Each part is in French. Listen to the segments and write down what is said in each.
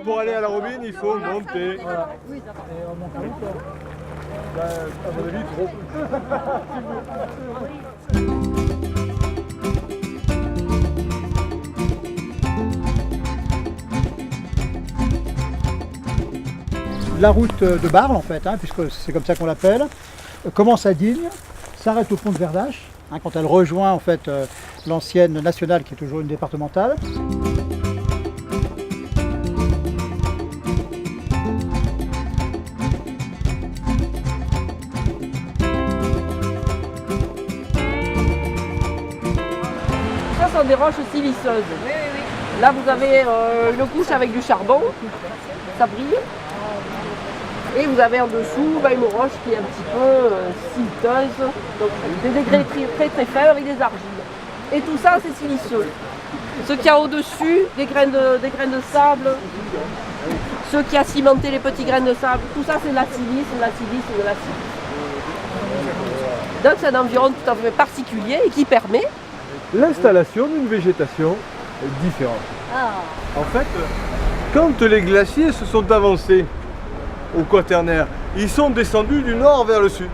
pour aller à la robine, il faut monter. Voilà. Et on monte vite, quoi. Ben, à mon avis, trop. La route de Barle, en fait, puisque c'est comme ça qu'on l'appelle, commence à Digne, s'arrête au pont de Verdache, quand elle rejoint en fait l'ancienne nationale qui est toujours une départementale. Ça sont des roches siliceuses. Là vous avez une couche avec du charbon, ça brille. Et vous avez en dessous une roche qui est un petit peu silteuse, donc des degrés très très faibles avec des argiles. Et tout ça c'est siliceux. Ce qu'il y a au-dessus, des graines de sable, ce qui a cimenté les petits grains de sable, tout ça c'est de la silice, de la silice et de la silice. Donc c'est un environnement tout à fait particulier et qui permet L'installation d'une végétation différente. En fait, quand les glaciers se sont avancés au Quaternaire, ils sont descendus du nord vers le sud.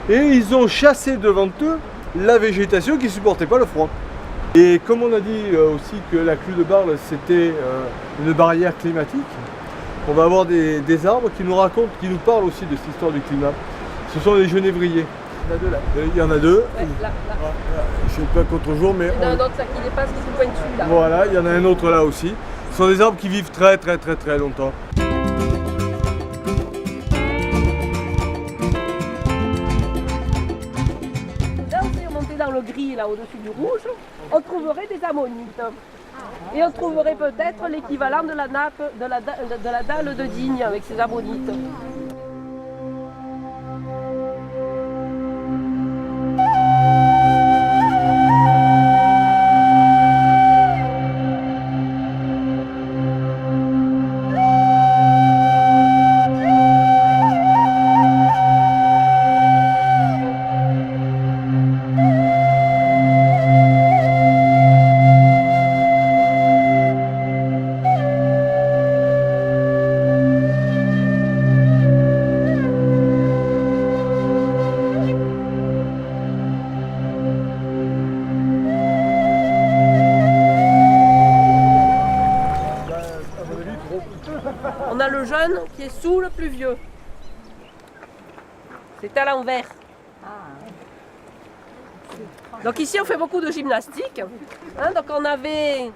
Et ils ont chassé devant eux la végétation qui ne supportait pas le froid. Et comme on a dit aussi que la clue de Barle c'était une barrière climatique, on va avoir des arbres qui nous racontent, qui nous parlent aussi de cette histoire du climat. Ce sont les genévriers. Il y en a deux là. Il y en a deux. Ouais, là. Je ne sais pas contre jour, mais. Il y en a un autre ça qui dépasse, qui est pointu là. Voilà, il y en a un autre là aussi. Ce sont des arbres qui vivent très longtemps. Là, si on montait dans le gris, là au-dessus du rouge, on trouverait des ammonites. Et on trouverait peut-être l'équivalent de la nappe, de la dalle de Digne avec ses ammonites. On a le jeune qui est sous le plus vieux. C'est à l'envers. Donc ici on fait beaucoup de gymnastique. Donc on avait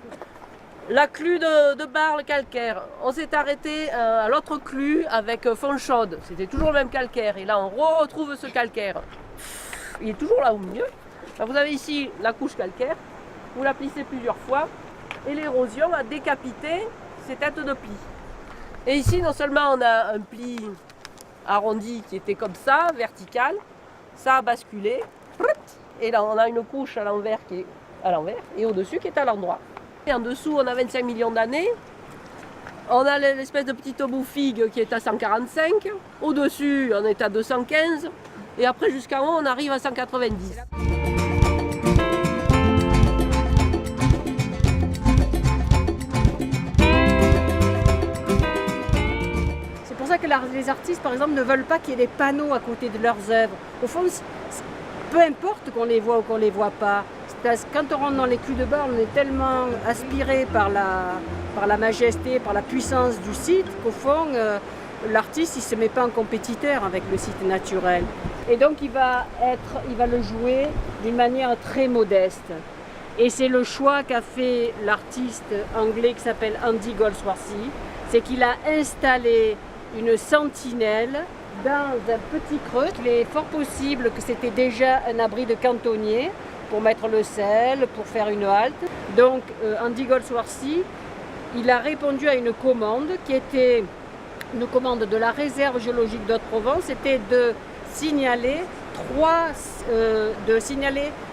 la clue de Barle calcaire. On s'est arrêté à l'autre clue avec Fonchaude. C'était toujours le même calcaire. Et là on retrouve ce calcaire. Il est toujours là au milieu. Alors, vous avez ici la couche calcaire. Vous la plissez plusieurs fois. Et l'érosion a décapité ces têtes de plis. Et ici, non seulement on a un pli arrondi qui était comme ça, vertical, ça a basculé, et là on a une couche à l'envers qui est à l'envers, et au-dessus qui est à l'endroit. Et en dessous, on a 25 millions d'années, on a l'espèce de petite bouffigue qui est à 145, au-dessus on est à 215, et après jusqu'en haut on arrive à 190. C'est pour ça que les artistes, par exemple, ne veulent pas qu'il y ait des panneaux à côté de leurs œuvres. Au fond, peu importe qu'on les voit ou qu'on ne les voit pas. Parce que quand on rentre dans les clues de Barle, on est tellement aspiré par la majesté, par la puissance du site, qu'au fond, l'artiste ne se met pas en compétiteur avec le site naturel. Et donc, il va le jouer d'une manière très modeste. Et c'est le choix qu'a fait l'artiste anglais qui s'appelle Andy Goldsworthy, c'est qu'il a installé une sentinelle dans un petit creux. Il est fort possible que c'était déjà un abri de cantonnier pour mettre le sel, pour faire une halte. Donc Andy Goldsworthy, il a répondu à une commande qui était une commande de la réserve géologique d'Haute-Provence, c'était de signaler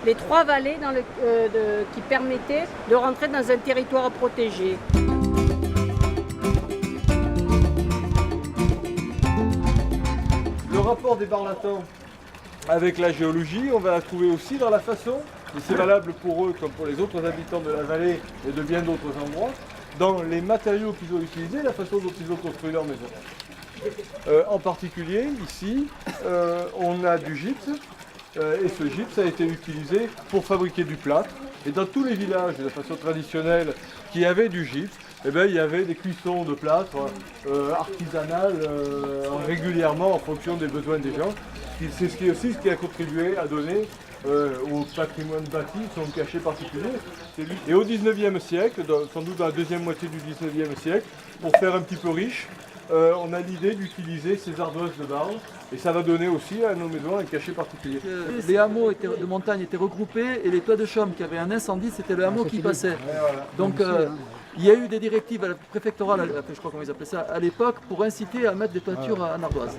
les trois vallées qui permettaient de rentrer dans un territoire protégé. Le rapport des Barlatans avec la géologie, on va la trouver aussi dans la façon, et c'est valable pour eux comme pour les autres habitants de la vallée et de bien d'autres endroits, dans les matériaux qu'ils ont utilisés, la façon dont ils ont construit leur maison. En particulier, ici, on a du gypse, et ce gypse a été utilisé pour fabriquer du plâtre. Et dans tous les villages, de façon traditionnelle, qui avaient du gypse, eh bien, il y avait des cuissons de plâtre artisanales régulièrement en fonction des besoins des gens. C'est ce qui a contribué à donner au patrimoine bâti son cachet particulier. Et au 19e siècle, sans doute dans la deuxième moitié du 19e siècle, pour faire un petit peu riche, on a l'idée d'utiliser ces ardoises de Barle et ça va donner aussi à nos maisons un cachet particulier. Les hameaux de montagne étaient regroupés et les toits de chaume qui avaient un incendie, c'était le hameau qui passait. Voilà. Donc il y a eu des directives préfectorales, je crois comment ils appelaient ça, à l'époque pour inciter à mettre des toitures en ardoise.